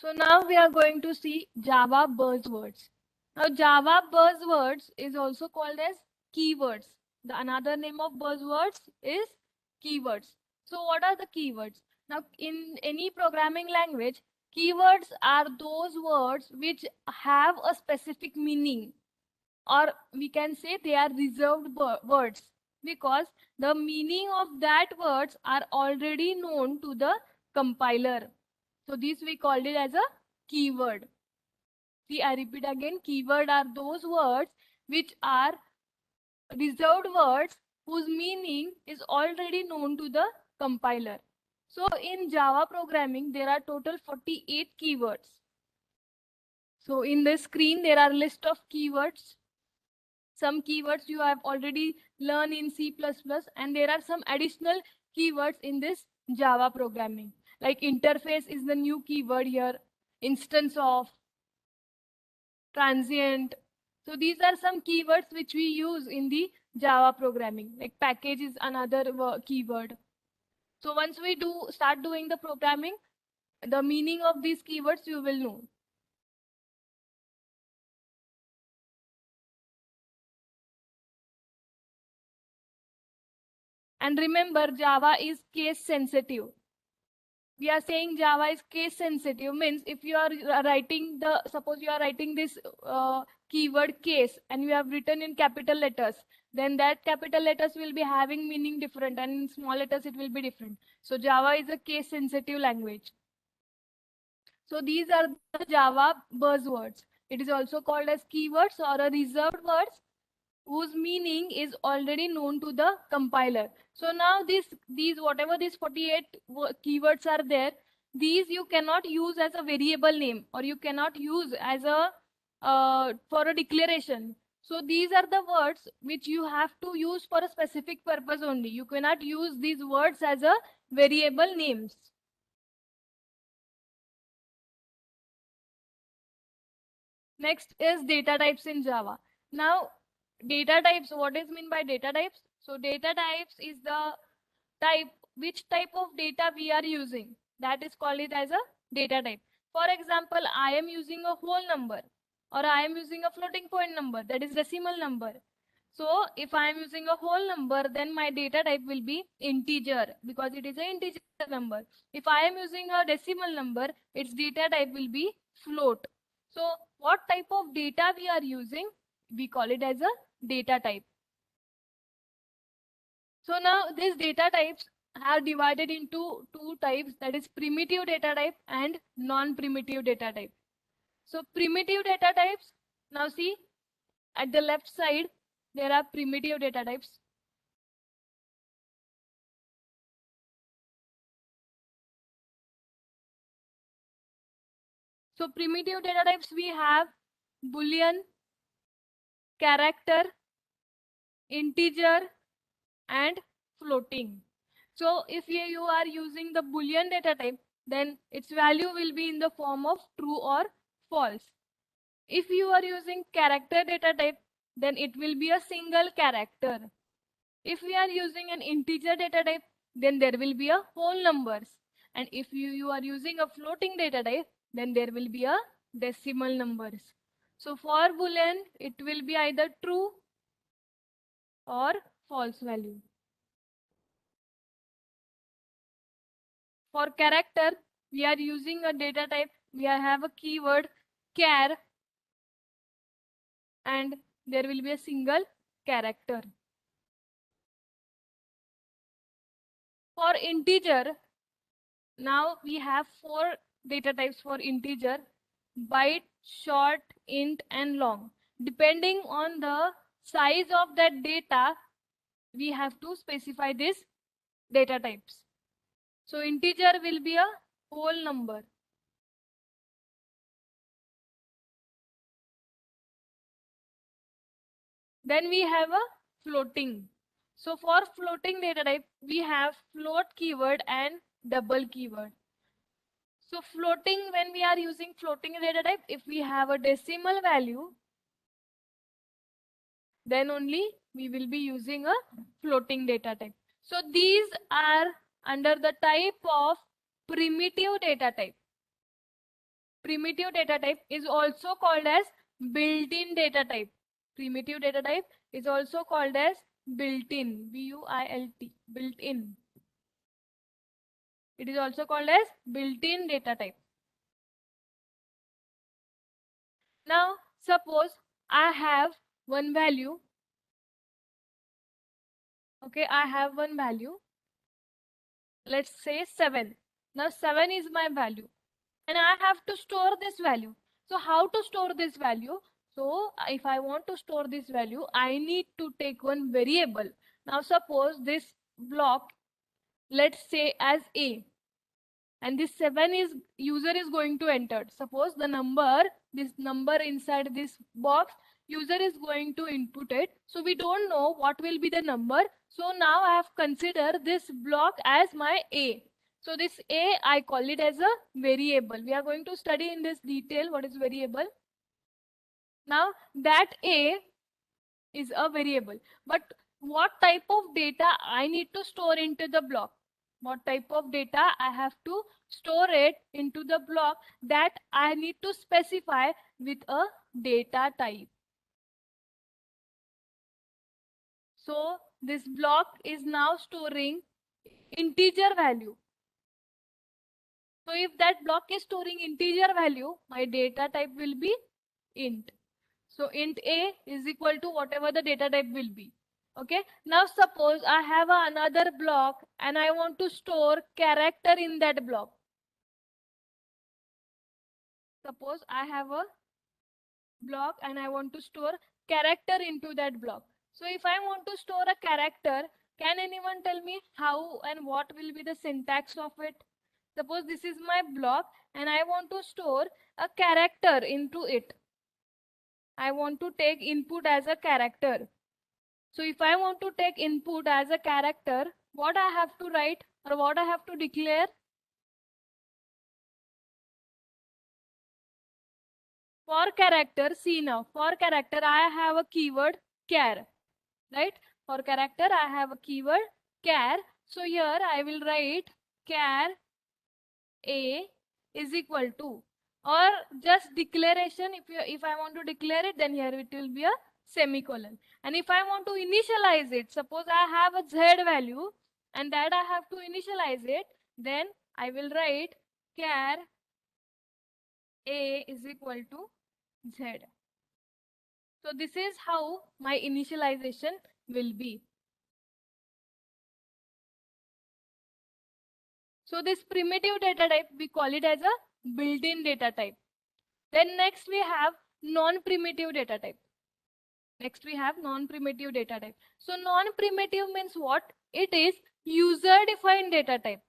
So now we are going to see Java buzzwords. Now Java buzzwords is also called as keywords. The another name of buzzwords is keywords. So what are the keywords? Now in any programming language, keywords are those words which have a specific meaning, or we can say they are reserved words, because the meaning of that words are already known to the compiler. So this we called it as a keyword. See, I repeat again, keyword are those words which are reserved words whose meaning is already known to the compiler. So in Java programming, there are total 48 keywords. So in the screen, there are list of keywords. Some keywords you have already learned in C++, and there are some additional keywords in this Java programming. Like interface is the new keyword here, instance of, transient. So these are some keywords which we use in the Java programming. Like package is another keyword. So once we start doing the programming, the meaning of these keywords you will know. And remember, Java is case sensitive. We are saying Java is case sensitive, means if you are writing suppose you are writing this keyword case and you have written in capital letters, then that capital letters will be having meaning different, and in small letters it will be different. So Java is a case sensitive language. So these are the Java buzzwords. It is also called as keywords or a reserved words whose meaning is already known to the compiler. So now these whatever these 48 keywords are there, these you cannot use as a variable name, or you cannot use as a for a declaration. So these are the words which you have to use for a specific purpose only. You cannot use these words as a variable names. Next is data types in Java. Now, data types, what is mean by data types? So data types is the type, which type of data we are using. That is called it as a data type. For example, I am using a whole number, or I am using a floating point number, that is decimal number. So if I am using a whole number, then my data type will be integer, because it is an integer number. If I am using a decimal number, its data type will be float. So what type of data we are using? We call it as a data type. So now these data types are divided into two types, that is primitive data type and non-primitive data type. So primitive data types, now see at the left side, there are primitive data types. So primitive data types we have Boolean, character, integer, and floating. So if you are using the Boolean data type, then its value will be in the form of true or false. If you are using character data type, then it will be a single character. If we are using an integer data type, then there will be a whole numbers. And if you are using a floating data type, then there will be a decimal numbers. So for Boolean, it will be either true or false value. For character, we are using a data type. We have a keyword char, and there will be a single character. For integer, now we have four data types for integer: byte, short, int, and long. Depending on the size of that data, we have to specify these data types. So integer will be a whole number. Then we have a floating. So for floating data type, we have float keyword and double keyword. So floating, when we are using floating data type, if we have a decimal value, then only we will be using a floating data type. So these are under the type of primitive data type. primitive data type is also called as built-in data type. Primitive data type is also called as built-in, B-U-I-L-T, built-in. It is also called as built-in data type. Now, suppose I have one value. Okay, I have one value. Let's say 7. Now, 7 is my value. And I have to store this value. So how to store this value? So if I want to store this value, I need to take one variable. Now suppose this block, let's say as A, and this 7 is user is going to enter. Suppose this number inside this box, user is going to input it. So we don't know what will be the number. So now I have considered this block as my A. So this A, I call it as a variable. We are going to study in this detail what is variable. Now that A is a variable. But what type of data I need to store into the block? What type of data I have to store it into the block, that I need to specify with a data type. So this block is now storing integer value. So if that block is storing integer value, my data type will be int. So int A is equal to whatever the data type will be. Okay. Now suppose I have another block and I want to store character in that block. Suppose I have a block and I want to store character into that block. So if I want to store a character, can anyone tell me how and what will be the syntax of it? Suppose this is my block and I want to store a character into it. I want to take input as a character. So if I want to take input as a character, what I have to write or what I have to declare? For character, see now, for character I have a keyword char, right? For character I have a keyword char. So here I will write char A is equal to, or just declaration. If I want to declare it, then here it will be a semicolon. And if I want to initialize it, suppose I have a z value and that I have to initialize it, then I will write char A is equal to z. So this is how my initialization will be. So this primitive data type, we call it as a built-in data type. Then next we have non-primitive data type. Next we have non-primitive data type. So non-primitive means what? It is user-defined data type.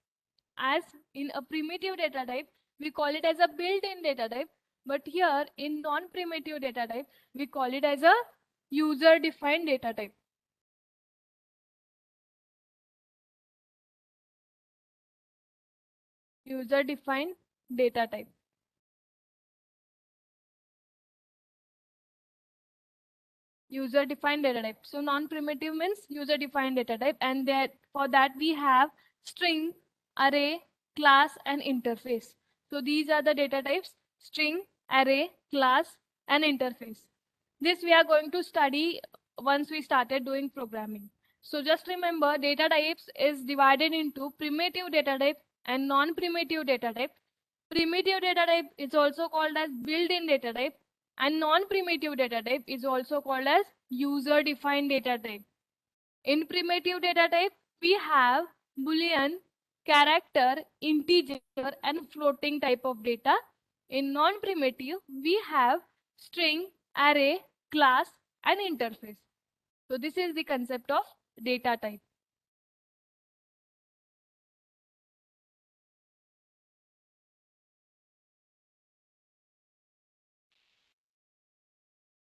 As in a primitive data type, we call it as a built-in data type. But here in non-primitive data type, we call it as a user-defined data type. User-defined data type. User-defined data type. So non-primitive means user-defined data type, and that for that we have string, array, class, and interface. So these are the data types: string, array, class, and interface. This we are going to study once we started doing programming. So just remember, data types is divided into primitive data type and non-primitive data type. Primitive data type is also called as built-in data type, and non-primitive data type is also called as user-defined data type. In primitive data type, we have Boolean, character, integer, and floating type of data. In non-primitive, we have string, array, class, and interface. So this is the concept of data type.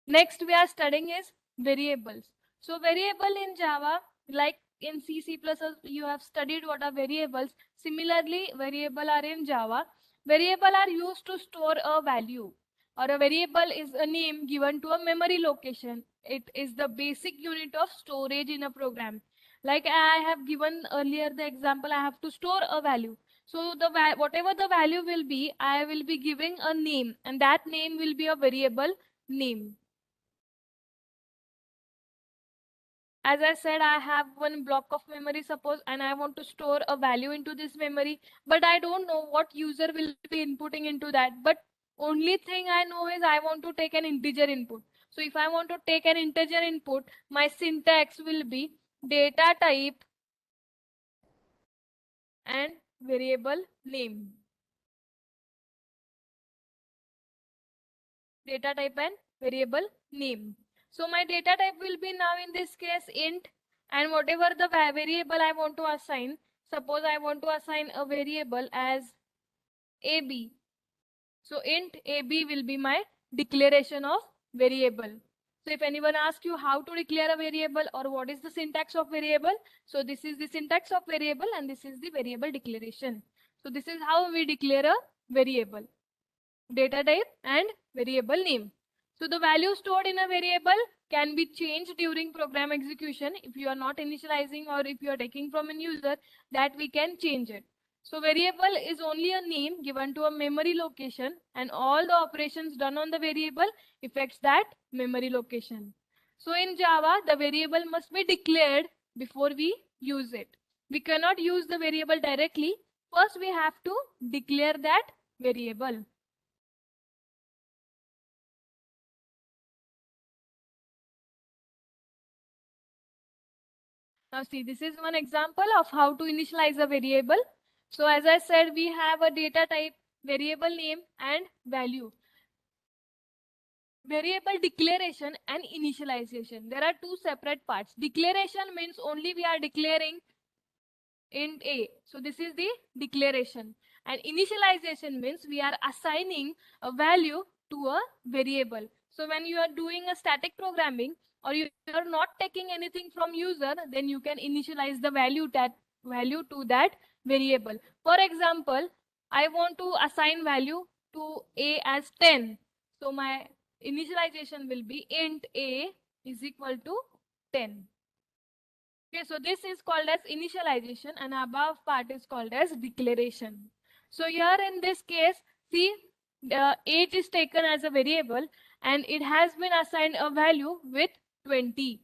Next we are studying is variables. So variable in Java, like in C, C++, you have studied what are variables. Similarly, variable are in Java. Variable are used to store a value, or a variable is a name given to a memory location. It is the basic unit of storage in a program. Like I have given earlier the example, I have to store a value. So whatever the value will be, I will be giving a name, and that name will be a variable name. As I said, I have one block of memory, suppose, and I want to store a value into this memory, but I don't know what user will be inputting into that. But only thing I know is I want to take an integer input. So if I want to take an integer input, my syntax will be data type and variable name. Data type and variable name. So my data type will be now in this case int, and whatever the variable I want to assign, suppose I want to assign a variable as AB. So int AB will be my declaration of variable. So if anyone asks you how to declare a variable or what is the syntax of variable, so this is the syntax of variable and this is the variable declaration. So this is how we declare a variable. Data type and variable name. So the value stored in a variable can be changed during program execution. If you are not initializing or if you are taking from a user, that we can change it. So variable is only a name given to a memory location, and all the operations done on the variable affects that memory location. So in Java, the variable must be declared before we use it. We cannot use the variable directly. First, we have to declare that variable. Now see, this is one example of how to initialize a variable. So as I said, we have a data type, variable name and value. Variable declaration and initialization. There are two separate parts. Declaration means only we are declaring int a. So this is the declaration. And initialization means we are assigning a value to a variable. So when you are doing a static programming or you are not taking anything from user, then you can initialize the value to that variable. For example, I want to assign value to a as 10. So my initialization will be int a is equal to 10. Okay, so this is called as initialization and above part is called as declaration. So here in this case, see, the age is taken as a variable and it has been assigned a value with 20.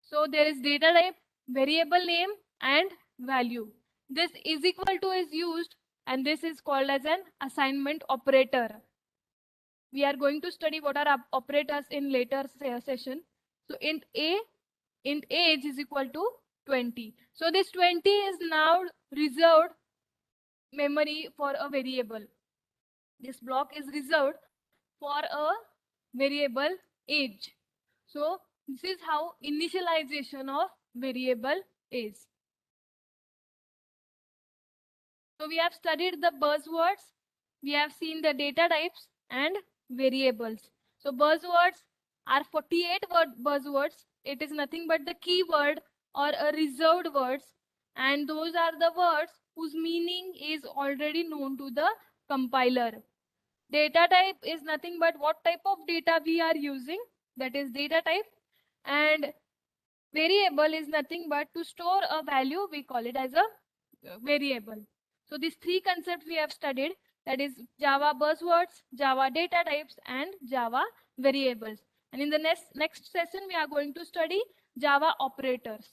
So there is data type, variable name and value. This is equal to is used and this is called as an assignment operator. We are going to study what are operators in later session. So int age is equal to 20. So this 20 is now reserved memory for a variable. This block is reserved for a variable age. So this is how initialization of variable is. So we have studied the buzzwords, we have seen the data types and variables. So buzzwords are 48 buzzwords. It is nothing but the keyword or a reserved words, and those are the words whose meaning is already known to the compiler. Data type is nothing but what type of data we are using, that is data type, and variable is nothing but to store a value, we call it as a variable. So these three concepts we have studied, that is Java buzzwords, Java data types and Java variables. And in the next session we are going to study Java operators.